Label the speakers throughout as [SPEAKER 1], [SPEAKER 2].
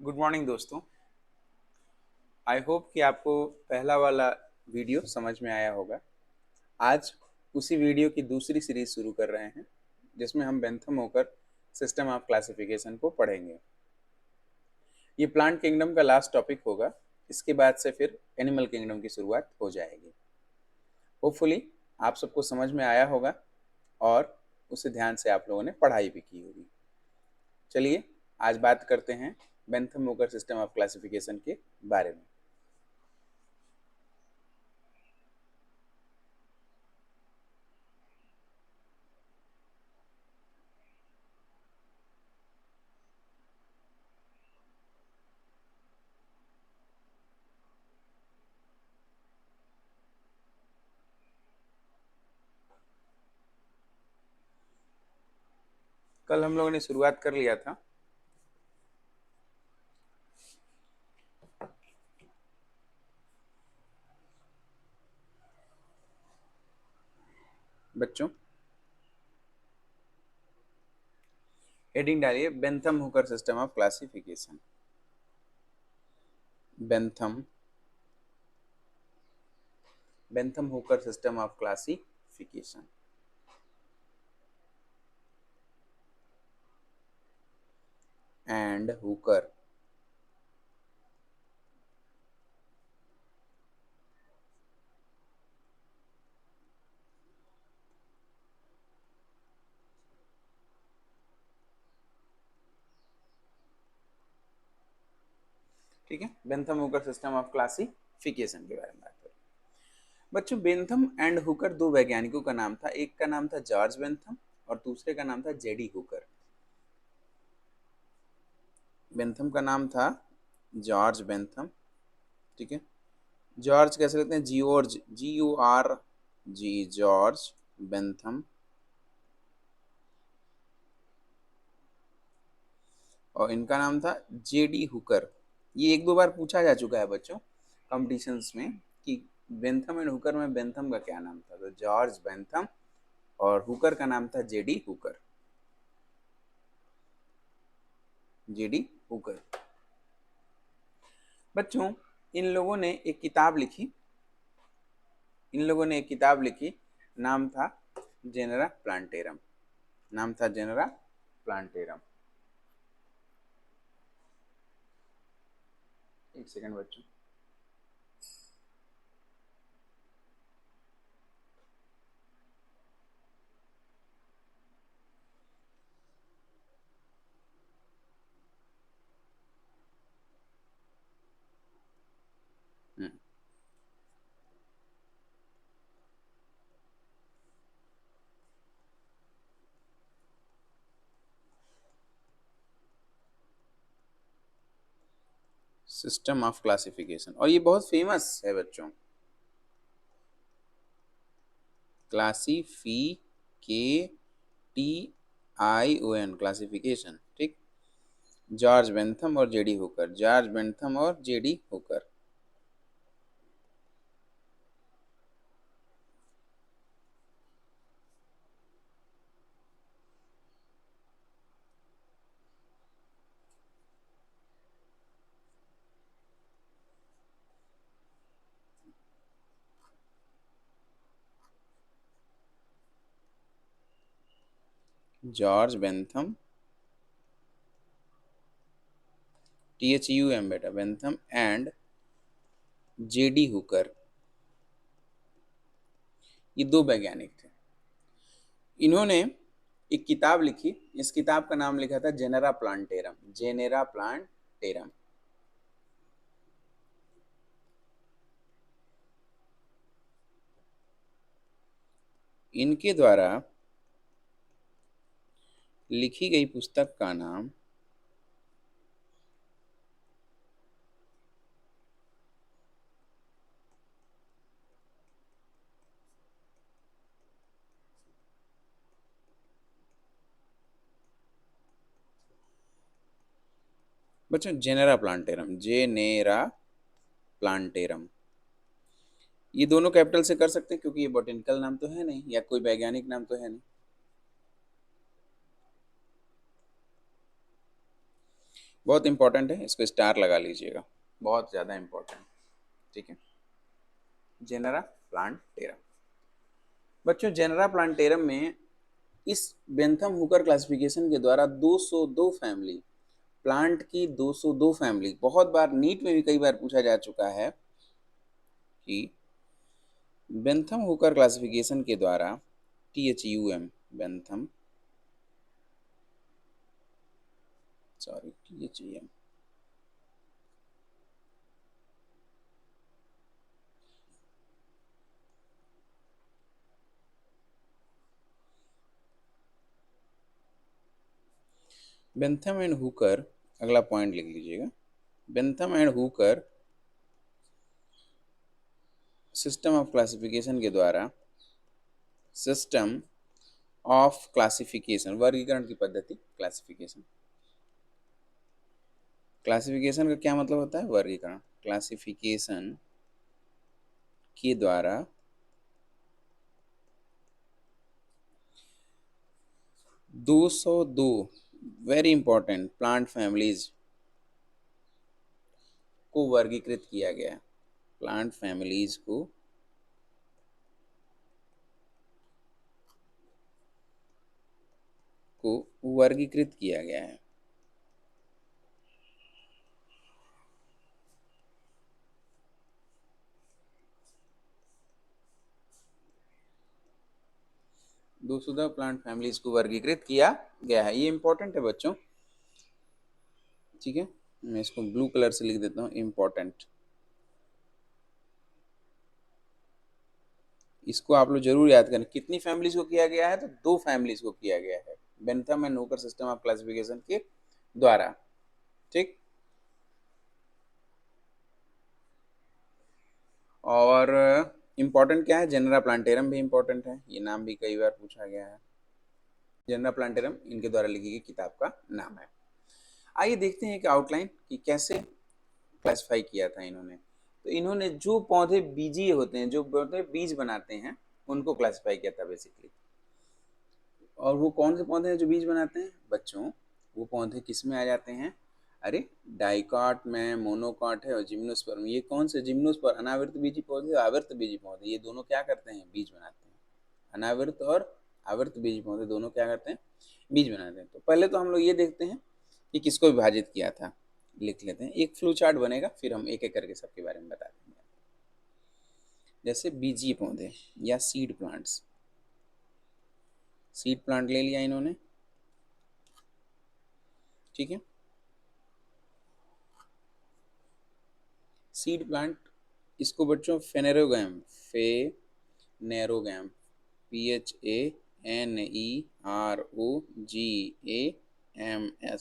[SPEAKER 1] Good morning दोस्तों। I hope कि आपको पहला वाला वीडियो समझ में आया होगा। आज उसी वीडियो की दूसरी सीरीज शुरू कर रहे हैं जिसमें हम बेंथम होकर सिस्टम ऑफ क्लासिफिकेशन को पढ़ेंगे। ये प्लांट किंगडम का लास्ट टॉपिक होगा। इसके बाद से फिर एनिमल किंगडम की शुरुआत हो जाएगी। होपफुली आप सबको समझ में आया होगा और उसे ध्यान से आप लोगों ने पढ़ाई भी की होगी। चलिए आज बात करते हैं बेंथम होकर सिस्टम ऑफ क्लासिफिकेशन के बारे में। कल हम लोगों ने शुरुआत कर लिया था बच्चों। हेडिंग डालिए Bentham Hooker system of classification. Bentham Bentham Hooker system of classification. And Hooker ठीक है, Bentham Hooker system of classification के बारे में बात करें। बच्चों, बेंथम एंड हुकर दो वैज्ञानिकों का नाम था। एक का नाम था जॉर्ज बेंथम और दूसरे का नाम था जेडी हुकर। बेंथम का नाम था जॉर्ज बेंथम। ठीक है, जॉर्ज कैसे लिखते हैं? George, Georg, George Bentham. और इनका नाम था जेडी हुकर। ये एक दो बार पूछा जा चुका है बच्चों कॉम्पिटिशन्स में कि बेंथम एंड हुकर में बेंथम का क्या नाम था। तो जॉर्ज बेंथम और हुकर का नाम था जेडी हुकर। JD Hooker. बच्चों, इन लोगों ने एक किताब लिखी। नाम था जेनेरा प्लांटेरम। एक सेकंड बच्चों। सिस्टम ऑफ क्लासिफिकेशन, और ये बहुत फेमस है बच्चों। क्लासिफिकेशन, ठीक। जॉर्ज बेंथम और JD Hooker. George Bentham, THUM बेटा, बेंथम एंड जेडी हुकर, ये दो वैज्ञानिक थे। इन्होंने एक किताब लिखी। इस किताब का नाम लिखा था जेनेरा प्लांटेरम। इनके द्वारा लिखी गई पुस्तक का नाम बच्चों जेनेरा प्लांटेरम। ये दोनों कैपिटल से कर सकते हैं क्योंकि ये बॉटेनिकल नाम तो है नहीं या कोई वैज्ञानिक नाम तो है नहीं। बहुत इंपॉर्टेंट है, इसको स्टार लगा लीजिएगा, बहुत ज़्यादा इंपॉर्टेंट। ठीक है, जेनरा प्लांटेरम। बच्चों जेनरा प्लांटेरम में इस बेंथम हुकर क्लासिफिकेशन के द्वारा 202 फैमिली, प्लांट की 202 फैमिली, बहुत बार नीट में भी कई बार पूछा जा चुका है कि बेंथम हुकर क्लासिफिकेशन के द्वारा THUM Bentham, sorry THUM, Bentham and Hooker, अगला पॉइंट लिख लीजिएगा, Bentham and Hooker system of classification के द्वारा, सिस्टम ऑफ क्लासिफिकेशन, वर्गीकरण की पद्धति, क्लासिफिकेशन, क्लासिफिकेशन का क्या मतलब होता है, वर्गीकरण, क्लासिफिकेशन के द्वारा 202 वेरी इंपॉर्टेंट प्लांट फैमिलीज को वर्गीकृत किया गया, प्लांट फैमिलीज को वर्गीकृत किया गया है। दूसरा प्लांट फैमिलीज को वर्गीकृत किया गया है, ये इंपॉर्टेंट है बच्चों। ठीक है, मैं इसको ब्लू कलर से लिख देता हूँ, इंपॉर्टेंट। इसको आप लोग जरूर याद करें। कितनी फैमिलीज को किया गया है, तो 2 फैमिलीज को किया गया है Bentham and Hooker system of classification के द्वारा। ठीक, और इम्पोर्टेंट क्या है, जेनरा प्लांटेरम भी इम्पोर्टेंट है, ये नाम भी कई बार पूछा गया है। जेनरा प्लांटेरम इनके द्वारा लिखी गई किताब का नाम है। आइए देखते हैं एक आउटलाइन कि कैसे क्लासिफाई किया था इन्होंने। तो इन्होंने जो पौधे बीजीय होते हैं, जो पौधे बीज बनाते हैं, उनको क्लासिफाई किया था बेसिकली। और वो कौन से पौधे हैं जो बीज बनाते हैं बच्चों, वो पौधे किस में आ जाते हैं, अरे डाइकॉट में, मोनोकॉट है और जिम्नोस्पर्म। ये कौन से, जिम्नोस्पर्म अनावृत बीजी पौधे, आवृत बीजी पौधे, ये दोनों क्या करते हैं, बीज बनाते हैं। अनावृत और आवृत बीजी पौधे दोनों क्या करते हैं, बीज बनाते हैं। तो पहले तो हम लोग ये देखते हैं कि किसको विभाजित किया था, लिख लेते हैं, एक फ्लो चार्ट बनेगा, फिर हम एक एक करके सबके बारे में बता देंगे। जैसे बीजीय पौधे या सीड प्लांट्स, सीड प्लांट ले लिया इन्होंने। ठीक है, सीड प्लांट, इसको बच्चों फेनेरोगैम, फेनेरोगैम, PHANEROGAMS,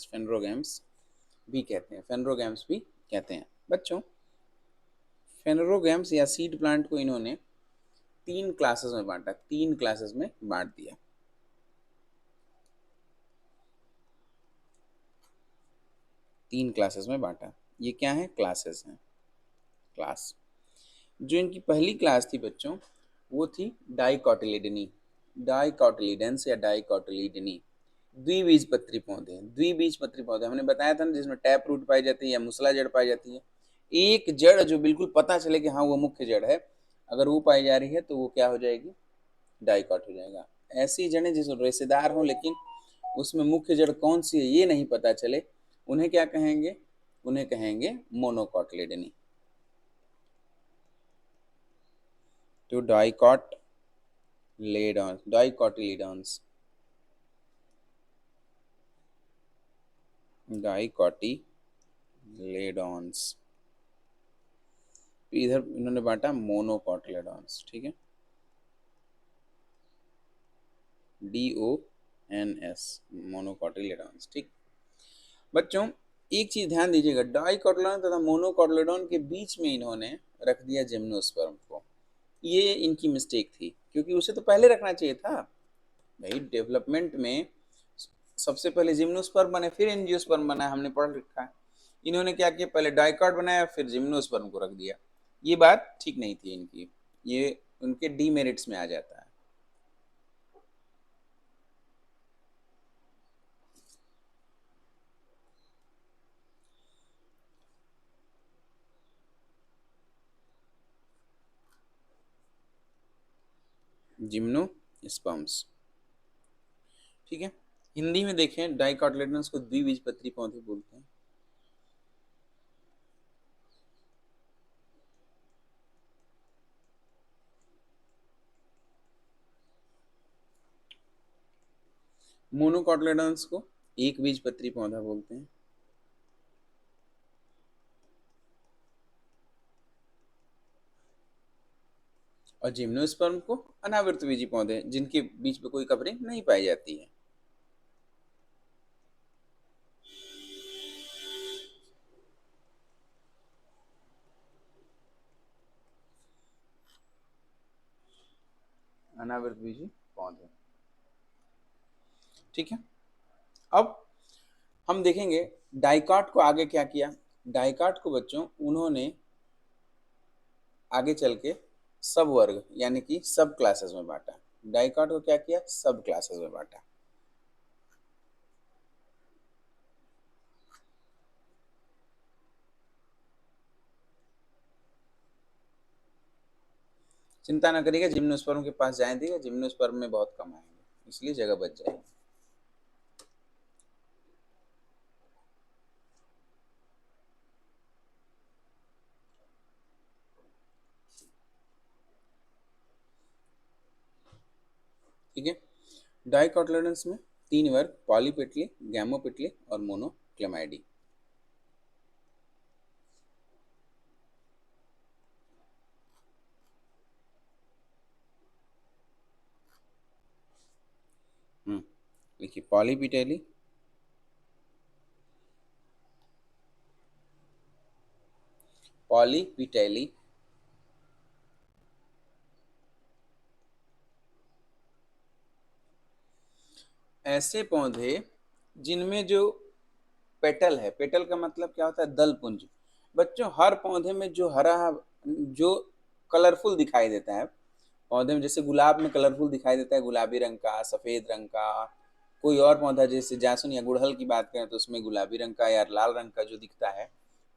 [SPEAKER 1] फेनरोगैम्स भी कहते हैं, फेनरोगैम्स भी कहते हैं बच्चों। फेनरोगैम्स या सीड प्लांट को इन्होंने 3 क्लासेस में बांटा, 3 क्लासेस में बांट दिया। तीन क्लासेस में बांटा, ये क्या है, क्लासेस हैं, क्लास। जो इनकी पहली क्लास थी बच्चों, वो थी डाइकोटिलिडनी, डाइकोटिलिडेंस या डाइकोटिलिडनी, द्विबीजपत्री पौधे। द्विबीजपत्री पौधे हमने बताया था ना, जिसमें टैप रूट पाई जाती है या मुसला जड़ पाई जाती है। एक जड़ जो बिल्कुल पता चले कि हाँ वो मुख्य जड़ है, अगर वो पाई जा रही है तो वो क्या हो जाएगी, डाइकॉट हो जाएगा। ऐसी जड़ें जिसमें रेशेदार हो लेकिन उसमें मुख्य जड़ कौन सी है ये नहीं पता चले, उन्हें क्या कहेंगे, उन्हें कहेंगे मोनोकोटिलिडनी। तो डाइकोटिलिडॉन्स, डाइकोटिलेडॉन्स, इधर इन्होंने बांटा मोनोकोटिलेडॉन्स। ठीक है, DONS, मोनोकोटिलेडॉन्स। ठीक बच्चों, एक चीज ध्यान दीजिएगा, डाइकोटिलेडॉन तथा मोनोकोटिलेडॉन के बीच में इन्होंने रख दिया जिम्नोस्पर्म को। ये इनकी मिस्टेक थी, क्योंकि उसे तो पहले रखना चाहिए था भाई। डेवलपमेंट में सबसे पहले जिम्नोस्पर्म बने, फिर एंजियोस्पर्म बना, हमने पढ़ रखा है। इन्होंने क्या किया, पहले डाइकॉट बनाया, फिर जिम्नोस्पर्म को रख दिया। ये बात ठीक नहीं थी इनकी, ये उनके डीमेरिट्स में आ जाता है। जिम्नोस्पर्म्स। ठीक है, हिंदी में देखें डाइकोटिलेडोन्स को द्विबीजपत्री पौधे बोलते हैं। मोनोकोटिलेडोन्स को एक बीजपत्री पौधा बोलते हैं। और जिम्नोस्पर्म को अनावृतबीजी पौधे जिनके बीच में कोई कवरिंग नहीं पाई जाती है। अनावृतबीजी पौधे। ठीक है, अब हम देखेंगे डाइकॉट को आगे क्या किया। डाइकॉट को बच्चों उन्होंने आगे चल के सब वर्ग यानी कि सब क्लासेस में बांटा। डाइकॉट को क्या किया, सब क्लासेस में बांटा। चिंता ना करिएगा, जिम्नोस्पर्म के पास जाए देगा, जिम्नोस्पर्म में बहुत कम आएंगे, इसलिए जगह बच जाएगी। ठीक है, डाइकोटिलेडोन्स में तीन वर्ग, पॉलीपेटली, गैमोपेटली और मोनोक्लेमाइडी। देखिए पॉलीपेटली, पॉलीपेटली ऐसे पौधे जिनमें जो पेटल है, पेटल का मतलब क्या होता है, दल पुंज। बच्चों हर पौधे में जो हरा, जो कलरफुल दिखाई देता है पौधे में, जैसे गुलाब में कलरफुल दिखाई देता है, गुलाबी रंग का, सफेद रंग का। कोई और पौधा जैसे जासुन या गुड़हल की बात करें तो उसमें गुलाबी रंग का या लाल रंग का जो दिखता है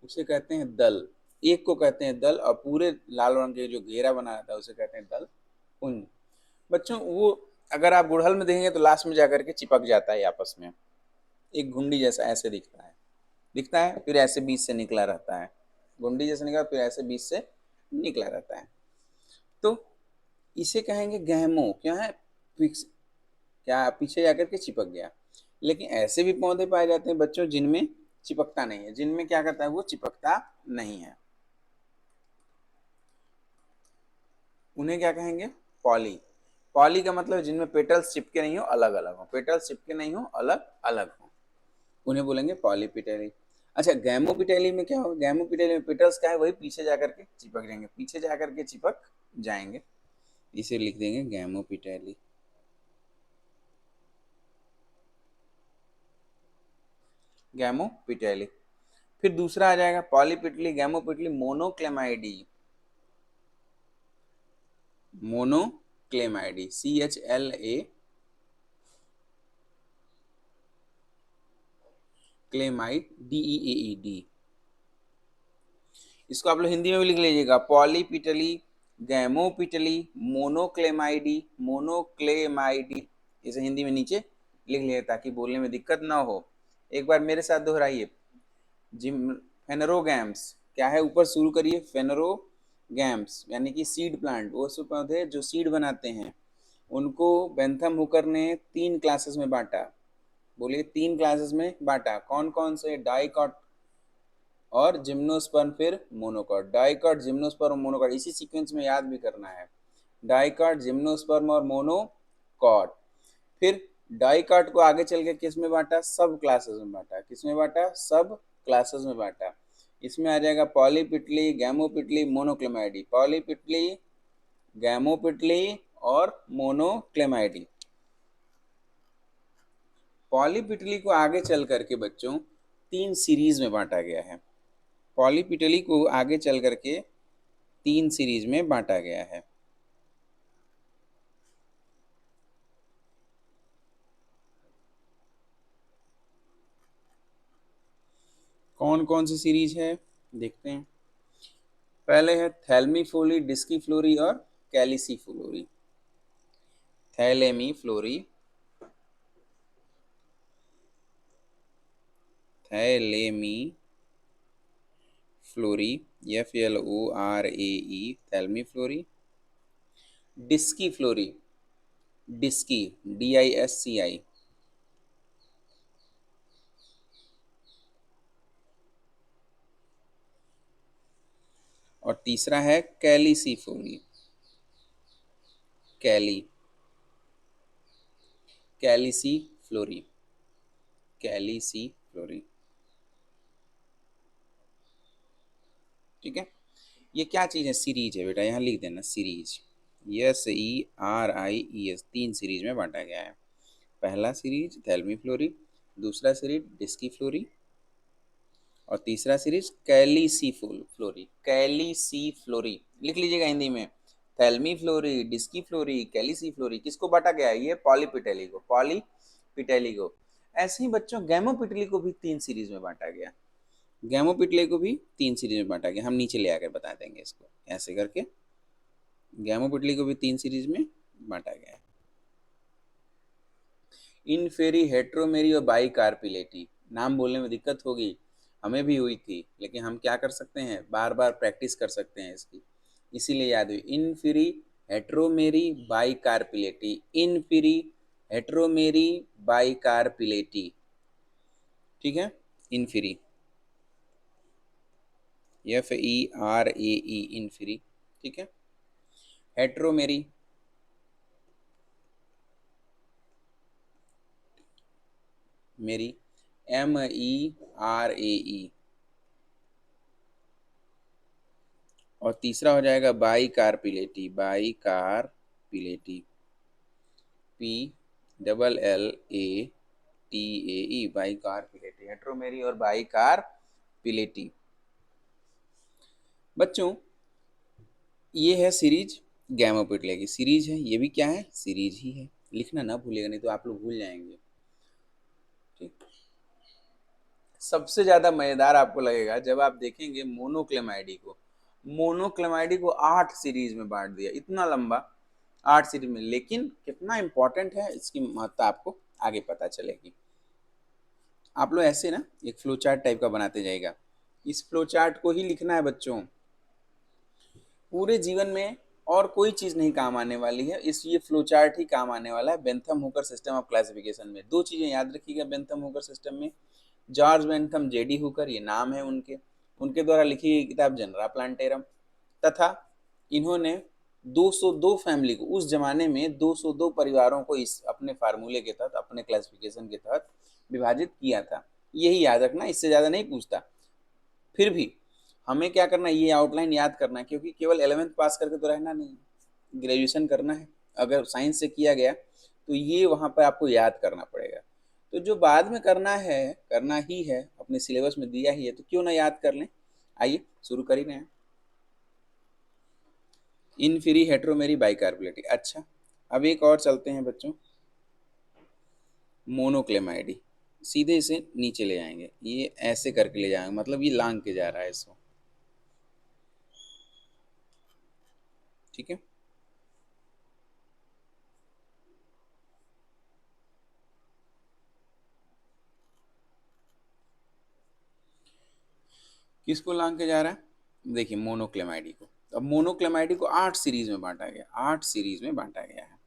[SPEAKER 1] उसे कहते हैं दल। एक को कहते हैं दल, और पूरे लाल रंग के जो घेरा बना रहता है उसे कहते हैं दल पुंज। बच्चों वो अगर आप गुड़हल में देखेंगे तो लास्ट में जाकर के चिपक जाता है आपस में, एक घुंडी जैसा ऐसे दिखता है, फिर ऐसे बीच से निकला रहता है, घुंडी जैसे निकला फिर ऐसे बीच से निकला रहता है। तो इसे कहेंगे गहमो, क्या है, फिक्स, क्या पीछे जाकर के चिपक गया। लेकिन ऐसे भी पौधे पाए जाते हैं बच्चों जिनमें चिपकता नहीं है, जिनमें क्या करता है, वो चिपकता नहीं है, उन्हें क्या कहेंगे, पॉली। पॉली का मतलब जिनमें पेटल्स चिपके नहीं हो, अलग अलग हो, पेटल्स चिपके नहीं हो, अलग अलग हो, उन्हें बोलेंगे पॉलीपिटेली। अच्छा गैमोपिटेली में क्या होगा, गैमोपिटेली में पेटल्स क्या है, वही पीछे जाकर के चिपक जाएंगे, पीछे जाकर के चिपक जाएंगे, इसे लिख देंगे गैमोपिटेली। गैमोपिटेली। फिर दूसरा आ जाएगा पॉलीपिटली, गैमोपिटली, मोनोक्लेमाइडी। मोनोक्लेमाइडी, CHLA, क्लेमाइड, DEAED। इसको आप लोग हिंदी में भी लिख लीजिएगा, पॉलीपिटली, गैमोपिटली, मोनोक्लेमाइडी, मोनोक्लेमाइडी। इसे हिंदी में नीचे लिख लीजिए ताकि बोलने में दिक्कत ना हो। एक बार मेरे साथ दोहराइए, जिम फेनरोगैम्स क्या है, ऊपर शुरू करिए, फेनरोगैम्स यानी कि सीड प्लांट, वो सब पौधे जो सीड बनाते हैं, उनको बेंथम हुकर ने तीन क्लासेस में बांटा। बोलिए तीन क्लासेस में बांटा, कौन कौन से, डाइकॉट और जिम्नोस्पर्म फिर मोनोकॉट, डाइकॉट जिम्नोस्पर्म मोनोकॉट, इसी सीक्वेंस में याद भी करना है, डाइकॉट जिम्नोस्पर्म और मोनोकॉट। फिर डाइकॉट को आगे चल के किस में बांटा, सब क्लासेस में बांटा, किस में बांटा, सब क्लासेस में बांटा। इसमें आ जाएगा पॉलीपिटली, गैमोपिटली, मोनोक्लेमाइडी, पॉलीपिटली, गैमोपिटली और मोनोक्लेमाइडी। पॉलीपिटली को आगे चल करके बच्चों तीन सीरीज में बांटा गया है, पॉलीपिटली को आगे चल करके तीन सीरीज में बांटा गया है। कौन कौन सी सीरीज है देखते हैं। पहले है थैल्मीफोली, डिस्कीफ्लोरी और calyciflorae. Thalamiflorae, thalamiflorae, FLORAE, thalamiflorae. Disciflorae, disci, DISCI। और तीसरा है कैलिसिफ्लोरी, कैली, कैलिसिफ्लोरी, कैलिसिफ्लोरी। ठीक है, ये क्या चीज़ है? सीरीज है बेटा, यहाँ लिख देना सीरीज, SERIES, 3 सीरीज में बांटा गया है। पहला सीरीज थैलेमी फ्लोरी, दूसरा सीरीज डिस्की फ्लोरी, और तीसरा सीरीज कैलिसी फ्लोरी, कैलिसी फ्लोरी। लिख लीजिएगा हिंदी में, थैलेमी फ्लोरी, डिस्की फ्लोरी, कैलिसी फ्लोरी। किसको बांटा गया है? ये पॉलीपिटेली को, पॉलीपिटेली को। ऐसे ही बच्चों गैमोपिटेली को भी 3 सीरीज में बांटा गया, गैमोपिटेली को भी 3 सीरीज में बांटा गया। हम नीचे ले आकर बता देंगे इसको, ऐसे करके गैमोपिटेली को भी 3 सीरीज में बांटा गया है। इनफेरी, हेट्रोमेरी और बाई कार्पिलेटी। नाम बोलने में दिक्कत होगी, हमें भी हुई थी, लेकिन हम क्या कर सकते हैं, बार बार प्रैक्टिस कर सकते हैं इसकी, इसीलिए याद हुई। इनफेरी, हेट्रोमेरी, बाई कार्पिलेटी, इनफेरी, हेट्रोमेरी, बाई कार्पिलेटी। ठीक है, इनफेरी, FERAE, इनफेरी। ठीक है, हेट्रोमेरी, मेरी, MERAE। और तीसरा हो जाएगा बाई कार्पिलेटी, बाई कार्पिलेटी, PLLATAE, बाई कार्पिलेटी, हेट्रोमेरी और बाई कार्पिलेटी। बच्चों ये है सीरीज, गैमोपिटेली की सीरीज है, ये भी क्या है? सीरीज ही है। लिखना ना भूलिएगा, नहीं तो आप लोग भूल जाएंगे। ठीक, सबसे ज्यादा मजेदार आपको लगेगा जब आप देखेंगे मोनोक्लेमाइडी को। मोनोक्लेमाइडी को 8 सीरीज में बांट दिया, इतना लंबा 8 सीरीज में। लेकिन कितना इंपॉर्टेंट है, इसकी महत्ता आपको आगे पता चलेगी। आप लोग ऐसे ना एक फ्लो चार्ट टाइप का बनाते जाएगा, इस फ्लो चार्ट को ही लिखना है बच्चों, पूरे जीवन में और कोई चीज नहीं काम आने वाली है, इस ये फ्लो चार्ट ही काम आने वाला है Bentham Hooker system of classification में। 2 चीजें याद रखिएगा बेंथम हुकर सिस्टम में, जॉर्ज बेंथम, JD हुकर, ये नाम है उनके, उनके द्वारा लिखी गई किताब जनरा प्लांटेरम, तथा इन्होंने 202 फैमिली को, उस जमाने में 202 परिवारों को इस अपने फार्मूले के तहत, अपने क्लासिफिकेशन के तहत विभाजित किया था। यही याद रखना, इससे ज्यादा नहीं पूछता। फिर भी हमें क्या करना है, ये आउटलाइन याद करना है, क्योंकि केवल 11th पास करके तो रहना नहीं, ग्रेजुएशन करना है। अगर साइंस से किया गया तो ये वहां पर आपको याद करना पड़ेगा। तो जो बाद में करना है, करना ही है, अपने सिलेबस में दिया ही है, तो क्यों ना याद कर लें। आइए शुरू कर ही रहे हैं। इनफेरी, हेट्रोमेरी, बाइकार्बोलेटी। अच्छा, अब एक और चलते हैं बच्चों, मोनोक्लेमाइडी। सीधे इसे नीचे ले जाएंगे, ये ऐसे करके ले जाएंगे, मतलब ये लांग के जा रहा है इसको। ठीक है, किसको लांग के जा रहा है? देखिए मोनोक्लेमाइडी को। अब मोनोक्लेमाइडी को 8 सीरीज में बांटा गया, 8 सीरीज में बांटा गया है।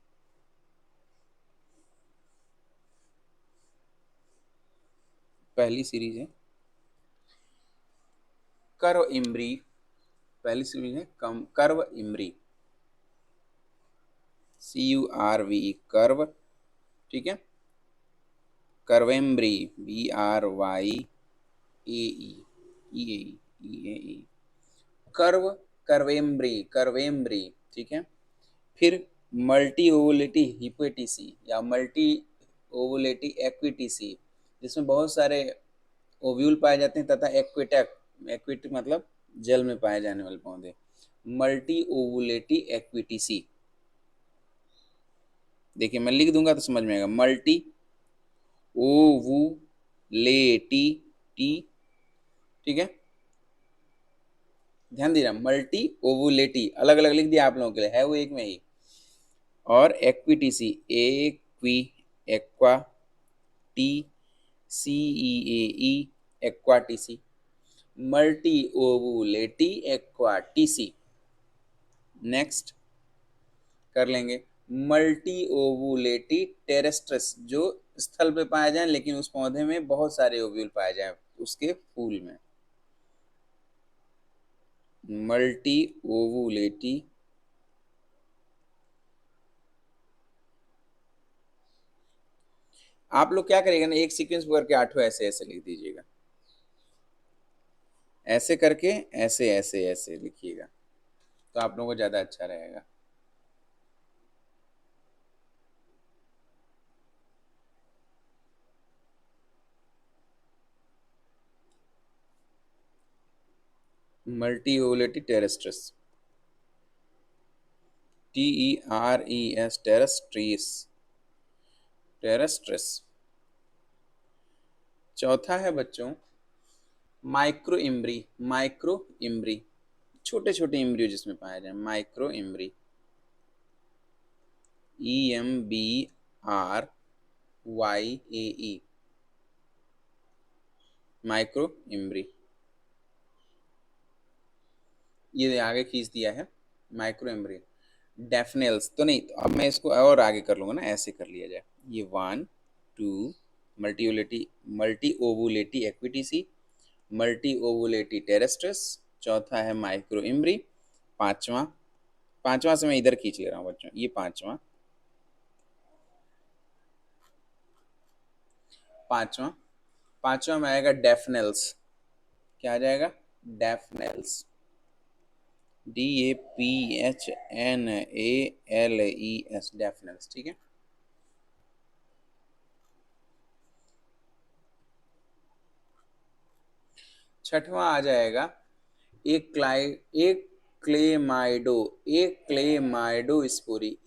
[SPEAKER 1] पहली सीरीज है कर्व इम्ब्री, पहली सीरीज है कर्व इम्ब्री, CURVE, कर्व। ठीक है, कर्वेम्ब्री, BRYAE, कर्व, कर्वेम्ब्री, कर्वेम्ब्री। ठीक है, फिर मल्टी ओवुलेटी हिपेटिसी या मल्टी ओवुलेटी एक्विटिसी, जिसमें बहुत सारे ओव्यूल पाए जाते हैं, तथा एक्विटक, एक्विट मतलब जल में पाए जाने वाले पौधे, मल्टी ओवुलेटी एक्विटिसी। देखिए मैं लिख दूंगा तो समझ में आएगा, मल्टी ओवुलेटी टी। ठीक है, ध्यान दीजिए, मल्टी ओवुलेटी अलग अलग लिख दिया आप लोगों के लिए, है वो एक में ही। और एक्विटीसी एक्वी एक्वा टी सी ई ए ई एक्वाटीसी मल्टी ओवुलेटी एक्वाटीसी। नेक्स्ट कर लेंगे मल्टी ओवुलेटी टेरेस्ट्रस, जो स्थल पे पाए जाए लेकिन उस पौधे में बहुत सारे ओव्यूल पाए जाए उसके फूल में। मल्टी ओवुलेटी आप लोग क्या करिएगा ना, एक सीक्वेंस करके आठों ऐसे ऐसे लिख दीजिएगा, ऐसे करके ऐसे ऐसे ऐसे लिखिएगा तो आप लोगों को ज्यादा अच्छा रहेगा। Multi ovulate terrestris TERES terrestris terrestris. चौथा है बच्चों माइक्रो इम्ब्री। माइक्रो इम्ब्री छोटे छोटे इम्ब्रियो जिसमें पाया जाए, माइक्रो इम्ब्री EMBRYAE माइक्रो इम्ब्री। ये आगे खींच दिया है माइक्रो इम्ब्री। डेफनेल्स तो नहीं, तो अब मैं इसको और आगे कर लूंगा ना, ऐसे कर लिया जाए। ये 1 2 मल्टी ओवुलेटी एक्विटीसी, मल्टी ओवुलेटी टेरेस्ट्रस, चौथा है माइक्रो इम्ब्री, पांचवा पांचवा से मैं इधर खींच ले रहा हूँ बच्चों, ये पांचवा पांचवा पांचवा में आएगा डेफनेल्स। क्या आ जाएगा? डेफनेल्स DAPHNALES डेफनेल्स। ठीक है, छठवां आ जाएगा एक क्लेमाइडो स्पोरी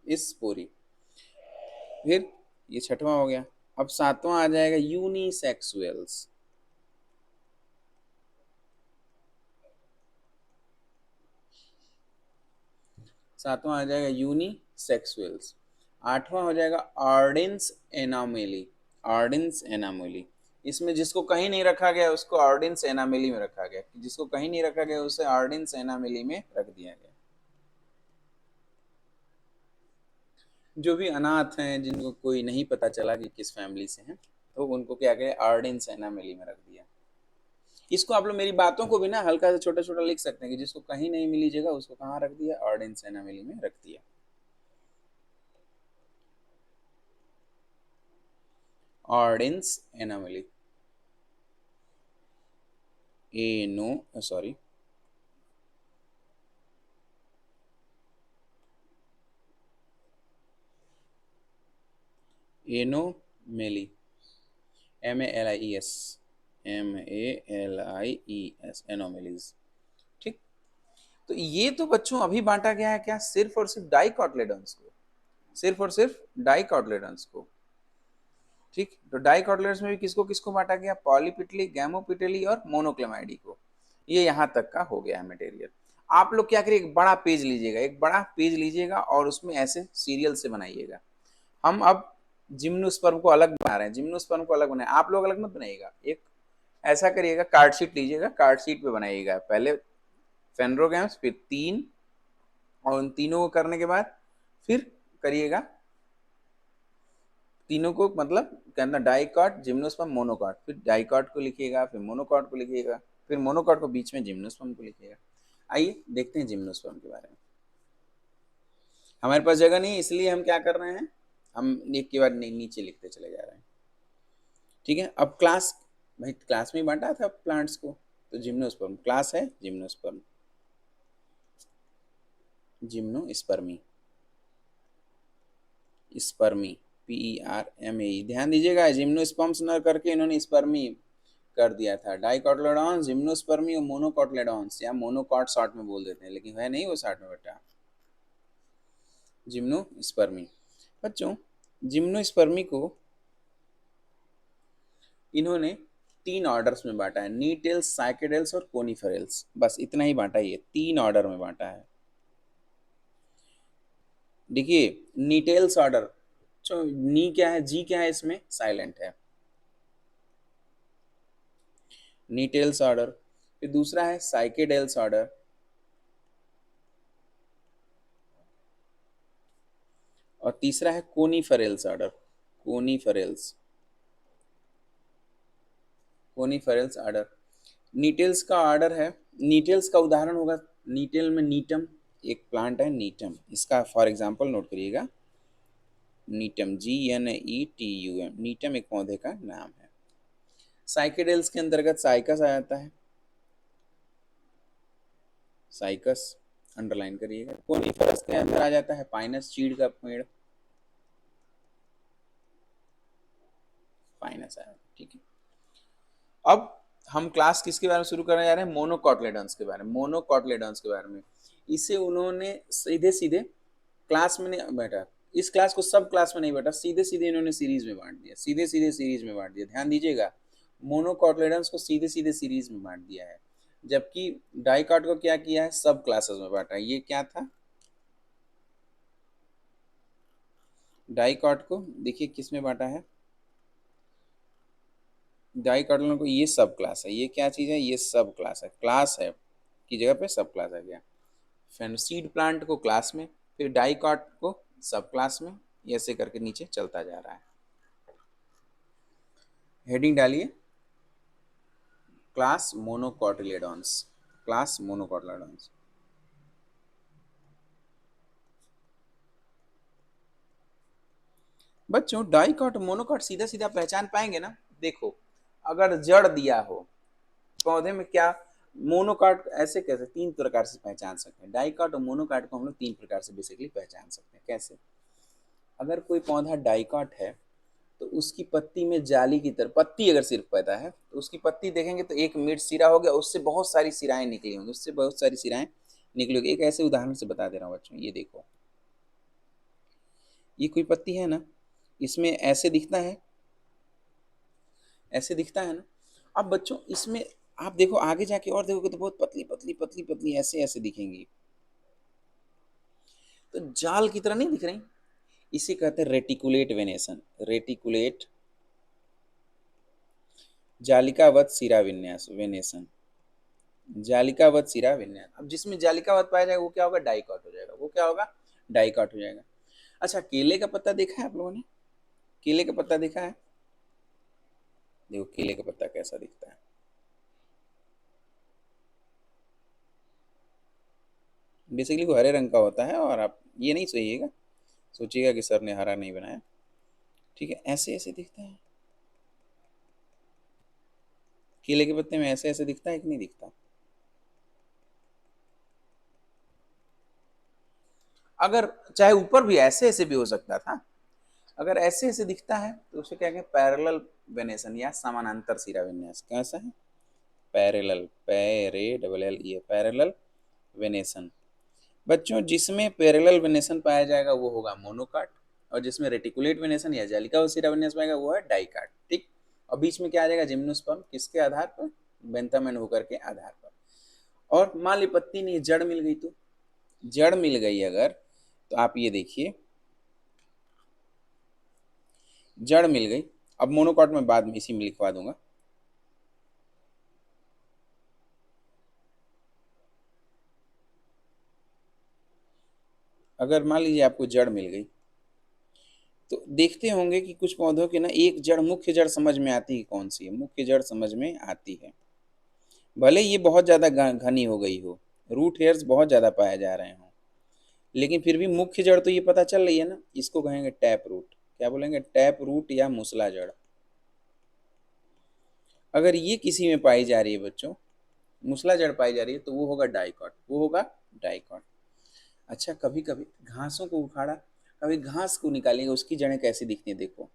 [SPEAKER 1] स्पोरी। फिर ये छठवां हो गया। अब सातवां आ जाएगा यूनिसेक्सुअल्स। सातवां आ जाएगा यूनिसेक्सुअल्स। आठवां हो जाएगा ऑर्डिन्स एनामेली। ऑर्डिन्स एनामेली, इसमें जिसको कहीं नहीं रखा गया उसको ऑर्डिन्स एनामेली में रखा गया, जिसको कहीं नहीं रखा गया उसे ऑर्डिन्स एनामेली में रख दिया गया। जो भी अनाथ हैं, जिनको कोई नहीं पता चला कि किस फैमिली से हैं, तो उनको क्या किया, ऑर्डिन्स एनामेली में रख दिया। इसको आप लोग मेरी बातों को भी ना हल्का सा छोटा छोटा लिख सकते हैं कि जिसको कहीं नहीं मिली जगह उसको कहाँ रख दिया, ऑर्डिन्स एनामेली में रख दिया। Ordnance एनामेली sorry anomaly MALIES एनोमेलीज। ठीक, तो ये तो बच्चों अभी बांटा गया है क्या, सिर्फ और सिर्फ डाइकोटिलेडॉन्स को, सिर्फ और सिर्फ डाइकोटिलेडॉन्स को। ठीक, तो डाइकोटिलेडॉन्स में भी किसको किसको बांटा गया, पॉलीपिटली, गैमोपिटली और मोनोक्लेमाइडी को। ये यहाँ तक का हो गया है मटेरियल। आप लोग क्या करिए, एक बड़ा पेज लीजिएगा, एक बड़ा पेज लीजिएगा और उसमें ऐसे सीरियल से बनाइएगा। हम अब जिम्नोस्पर्म को अलग बना रहे हैं, जिम्नोस्पर्म को अलग बनाए, आप लोग अलग मत बनाइएगा। एक ऐसा करिएगा, कार्ड शीट लीजिएगा, कार्ड शीट पे बनाइएगा पहले फेनरोगैम्स, फिर 3, और उन तीनों को करने के बाद फिर करिएगा तीनों को, मतलब कहना डाइकॉट, जिम्नोस्पर्म, मोनोकॉट, फिर डाइकॉट को लिखिएगा, फिर मोनोकॉट को लिखिएगा, फिर मोनोकॉट को बीच में जिम्नोस्पर्म को लिखिएगा। आइए देखते हैं जिम्नोस्पर्म के बारे में। हमारे पास जगह नहीं, इसलिए हम क्या कर रहे हैं, हम एक के बाद नीचे लिखते चले जा रहे हैं। ठीक है, अब क्लास, भाई क्लास में बांटा था प्लांट्स को, तो जिम्नोस्पर्म क्लास है, जिम्नोस्पर्म, जिम्नोस्पर्मी, स्पर्मी PERME। ध्यान दीजिएगा, जिम्नोस्पर्म्स न करके इन्होंने स्पर्मी कर दिया था। डाइकोटिलेडॉन्स, जिम्नोस्पर्मी और मोनोकोटिलेडॉन्स, या मोनोकॉट शॉर्ट में बोल देते हैं, लेकिन है नहीं वो शॉर्ट में बेटा, जिम्नोस्पर्मी। बच्चों जिम्नोस्पर्मी को इन्होंने 3 ऑर्डर्स में बांटा है, नीटेल्स, साइकेडेल्स और कोनिफेरल्स। बस इतना ही बांटा है, ये 3 ऑर्डर में बांटा है। देखिए नीटेल्स ऑर्डर, जो नी क्या है, जी क्या है, इसमें साइलेंट है, नीटेल्स ऑर्डर। फिर दूसरा है साइकेडेल्स ऑर्डर, और तीसरा है कोनिफेरल्स ऑर्डर, कोनिफेरल्स, कोनिफेरल्स ऑर्डर। नीटेल्स का ऑर्डर है, नीटेल्स का उदाहरण होगा, नीटेल में नीटम एक प्लांट है, नीटम, इसका फॉर एग्जांपल नोट करिएगा, नीटम, GNETUM, नीटम एक पौधे का नाम है। साइकेडेल्स के अंतर्गत साइकस आ जाता है, साइकस अंडरलाइन करिएगा। कोनिफरस के अंदर आ जाता है पाइनस, चीड़ का पेड़, पाइनस आया, ठीक है। अब हम क्लास किसके बारे में शुरू करने जा रहे हैं, मोनोकॉटलेडन्स के बारे में, मोनोकॉटलेडन्स के बारे में। इसे उन्होंने सीधे सीधे क्लास में नहीं बैठा, इस क्लास को सब क्लास में नहीं बैठा, सीधे सीधे इन्होंने सीरीज में बांट दिया, सीधे सीधे सीरीज में बांट दिया। ध्यान दीजिएगा, मोनोकॉटलेडन्स को सीधे सीधे सीरीज में बांट दिया है, जबकि डाइकॉट को क्या किया है, सब क्लासेस में बांटा है। ये क्या था, डाइकॉट को देखिए किस में बांटा है, डाइकॉटलन को, ये सब क्लास है, ये क्या चीज़ है, ये सब क्लास है, क्लास है की जगह पे सब क्लास आ गया। फिर सीड प्लांट को क्लास में, फिर डाइकॉट को सब क्लास में, ऐसे करके नीचे चलता जा रहा है। हेडिंग डालिए, क्लास मोनोकॉटिलेडॉन्स, क्लास मोनोकॉटिलेडॉन्स। बच्चों डाइकॉट मोनोकॉट सीधा सीधा पहचान पाएंगे ना, देखो अगर जड़ दिया हो पौधे में, क्या मोनोकॉट ऐसे कैसे 3 प्रकार से पहचान सकते हैं, डाइकॉट और मोनोकॉट को हम लोग 3 प्रकार से बेसिकली पहचान सकते हैं। कैसे, अगर कोई पौधा डाइकॉट है तो उसकी पत्ती में जाली की तरह, पत्ती अगर सिर्फ पैदा है तो उसकी पत्ती देखेंगे तो एक मिड सिरा हो गया, उससे बहुत सारी सिराएं निकली होंगी, उससे बहुत सारी सिराएं निकली होगी। एक ऐसे उदाहरण से बता दे रहा हूँ बच्चों, ये देखो, ये कोई पत्ती है ना, इसमें ऐसे दिखता है, ऐसे दिखता है ना। अब बच्चों इसमें आप देखो आगे जाके और देखोगे तो बहुत पतली पतली पतली पतली ऐसे ऐसे दिखेंगी, तो जाल की तरह नहीं दिख रही। इसे कहते हैं रेटिकुलेट वेनेसन, रेटिकुलेट जालिकावत सिरा विन्यास, वेनेसन, जालिकावत सिरा विन्यास। अब जिसमें जालिकावत पाया जाएगा वो क्या होगा, डाइकॉट हो जाएगा, वो क्या होगा, डाइकॉट हो जाएगा। अच्छा केले का पत्ता देखा है आप लोगों ने, केले का पत्ता देखा है, देखो केले का पत्ता कैसा दिखता है, बेसिकली वो हरे रंग का होता है, और आप ये नहीं सोचिएगा, सोचिएगा कि सर ने हरा नहीं बनाया, ठीक है, ऐसे ऐसे दिखता है, केले के पत्ते में ऐसे ऐसे दिखता है कि नहीं दिखता। अगर चाहे ऊपर भी ऐसे ऐसे भी हो सकता था, अगर ऐसे ऐसे दिखता है तो उसे क्या कहते हैं, पैरेलल वेनेसन या समानांतर सिरा विन्यास। कैसा है, पैरेलल, पैरे डबल एल, ये पैरेलल वेनेसन। बच्चों जिसमें पैरेलल वेनेसन पाया जाएगा वो होगा मोनोकाट, और जिसमें रेटिकुलेट वेनेसन या जालिका सिरा विन्यास पाएगा वो है डाइकाट, ठीक। और बीच में क्या आ जाएगा, जिम्नोस्पर्म, किसके आधार पर, बेंथम एंड हुकर के आधार पर। और मान ली पत्ती नहीं, जड़ मिल गई, तो जड़ मिल गई अगर, तो आप ये देखिए जड़ मिल गई। अब मोनोकॉट में बाद में इसी में लिखवा दूंगा, अगर मान लीजिए आपको जड़ मिल गई तो देखते होंगे कि कुछ पौधों के ना एक जड़, मुख्य जड़ समझ में आती है, कौन सी है, मुख्य जड़ समझ में आती है, भले ये बहुत ज़्यादा घनी हो गई हो, रूट हेयर्स बहुत ज़्यादा पाए जा रहे हों, लेकिन फिर भी मुख्य जड़ तो ये पता चल रही है ना, इसको कहेंगे टैप रूट, क्या बोलेंगे, टैप रूट या मूसला जड़। अगर ये किसी में पाई जा रही है बच्चों, मूसला जड़ पाई जा रही है, तो वो होगा डाइकॉट, वो होगा डाइकॉट। अच्छा कभी कभी घासों को उखाड़ा, कभी घास को निकालेंगे, उसकी जड़ें कैसी दिखती हैं, देखो,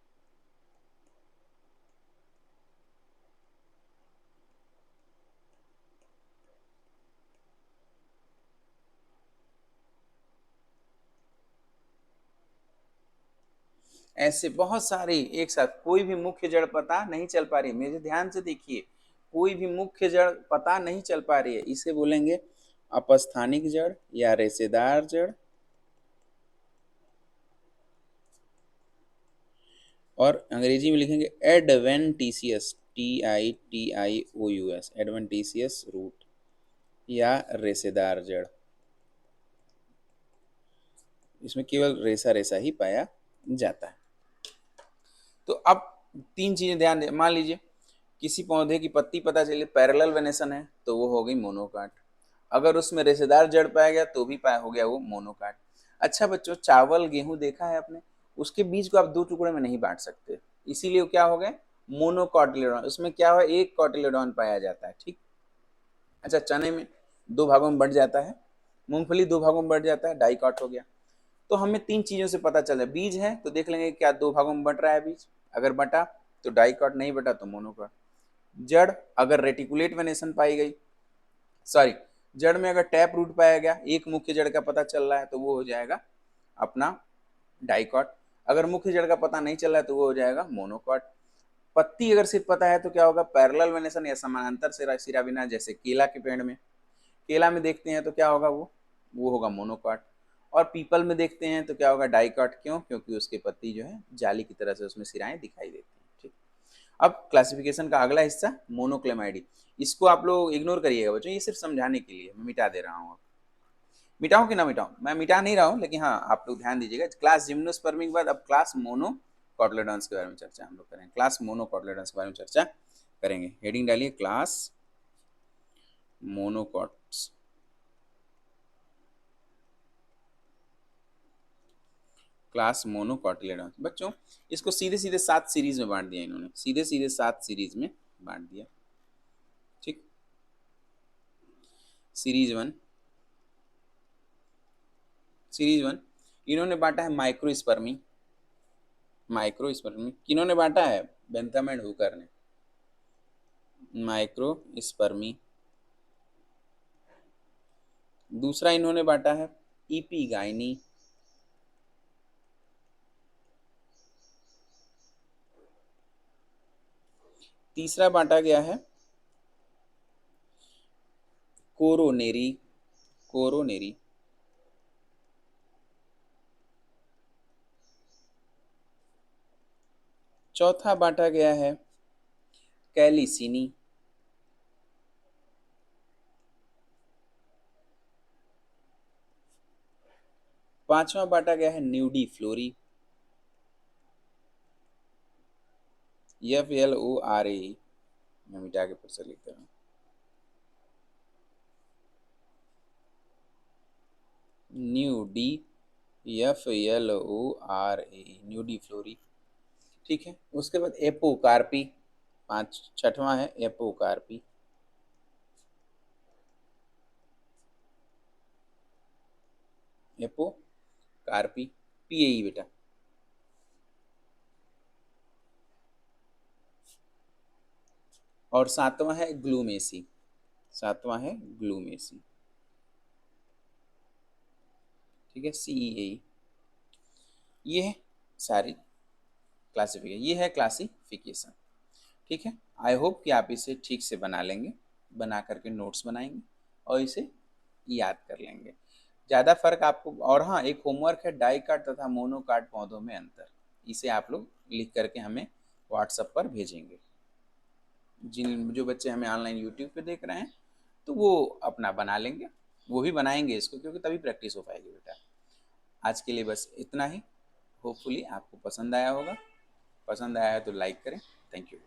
[SPEAKER 1] ऐसे बहुत सारे एक साथ, कोई भी मुख्य जड़ पता नहीं चल पा रही है, मेरे ध्यान से देखिए, कोई भी मुख्य जड़ पता नहीं चल पा रही है, इसे बोलेंगे अपस्थानिक जड़ या रेशेदार जड़। और अंग्रेजी में लिखेंगे एडवेंटिशियस, TITIOUS, एडवेंटिशियस रूट या रेशेदार जड़। इसमें केवल रेशा रेशा ही पाया जाता है। तो अब तीन चीजें ध्यान दें, मान लीजिए किसी पौधे की पत्ती पता चली पैरेलल वेनेशन है तो वो हो गई मोनोकाट, अगर उसमें रेशेदार जड़ पाया गया तो भी पाया हो गया वो मोनोकाट। अच्छा बच्चों, चावल गेहूं देखा है आपने, उसके बीज को आप दो टुकड़े में नहीं बांट सकते, इसीलिए वो क्या हो गए मोनोकॉटिलेडॉन, उसमें क्या हो एक कॉटिलेडॉन पाया जाता है, ठीक। अच्छा, चने में दो भागों में बढ़ जाता है, मूंगफली दो भागों में बढ़ जाता है, डाइकॉट हो गया। तो हमें तीन चीजों से पता चला, बीज है तो देख लेंगे क्या दो भागों में बट रहा है बीज, अगर बटा तो डाइकॉट, नहीं बटा तो मोनोकॉट। जड़ अगर रेटिकुलेट वेनेशन पाई गई, सॉरी, जड़ में अगर टैप रूट पाया गया, एक मुख्य जड़ का पता चल रहा है तो वो हो जाएगा अपना डाइकॉट, अगर मुख्य जड़ का पता नहीं चल रहा है तो वो हो जाएगा मोनोकॉट। पत्ती अगर सिर्फ पता है तो क्या होगा पैरेलल वेनेशन या समानांतर सिराविना, जैसे केला के पेड़ में, केला में देखते हैं तो क्या होगा वो होगा मोनोकॉट। और पीपल में देखते हैं तो क्या होगा डाइकॉट, क्यों, क्योंकि उसके पत्ती जो है जाली की तरह से उसमें सिराएं दिखाई देती हैं, ठीक। अब क्लासिफिकेशन का अगला हिस्सा मोनोक्लेमाइडी, इसको आप लोग इग्नोर करिएगा बच्चों, ये सिर्फ समझाने के लिए मैं मिटा दे रहा हूँ। मिटाऊं कि ना मिटाऊं, मैं मिटा नहीं रहा हूँ, लेकिन हाँ आप लोग ध्यान दीजिएगा, क्लास जिम्नोस्पर्मी के बाद अब क्लास मोनोकॉटिलेडॉन्स के बारे में चर्चा हम लोग करेंगे, क्लास मोनोकॉटिलेडॉन्स के बारे में चर्चा करेंगे। हेडिंग डालिए क्लास मोनोकॉट्स, क्लास मोनोकॉटिलेडॉन्स। बच्चों इसको सीधे सीधे 7 सीरीज में बांट दिया इन्होंने, सीधे सीधे 7 सीरीज में बांट दिया, ठीक। सीरीज 1, सीरीज 1 इन्होंने बांटा है माइक्रोस्पर्मी, माइक्रोस्पर्मी किन्होंने बांटा है बेंथम एंड हुकर ने, माइक्रोस्पर्मी। दूसरा इन्होंने बांटा है इपीगाइनी, तीसरा बांटा गया है कोरोनेरी, कोरोनेरी। चौथा बांटा गया है कैलिसिनी, पांचवा बांटा गया है न्यूडी फ्लोरी, FLORA, मैं मिटा के फिर से लिख दे रहा हूँ, न्यूडी FLORA, न्यूडी फ्लोरी, ठीक है। उसके बाद एपोकार्पी, छठवां है एपोकार्पी, एपोकार्पी, PAE बेटा। और सातवां है ग्लूमेसी, सातवां है ग्लूमेसी, ठीक है, CEAE। ये है सारी क्लासिफिकेशन, ये है क्लासिफिकेशन, ठीक है। आई होप कि आप इसे ठीक से बना लेंगे, बना करके नोट्स बनाएंगे और इसे याद कर लेंगे। ज़्यादा फर्क आपको, और हाँ एक होमवर्क है डाइकाट तथा मोनोकाट पौधों में अंतर, इसे आप लोग लिख करके हमें व्हाट्सएप पर भेजेंगे। जिन जो बच्चे हमें ऑनलाइन यूट्यूब पे देख रहे हैं तो वो अपना बना लेंगे, वो भी बनाएंगे इसको, क्योंकि तभी प्रैक्टिस हो पाएगी बेटा। आज के लिए बस इतना ही, होपफुली आपको पसंद आया होगा, पसंद आया है तो लाइक करें। Thank you.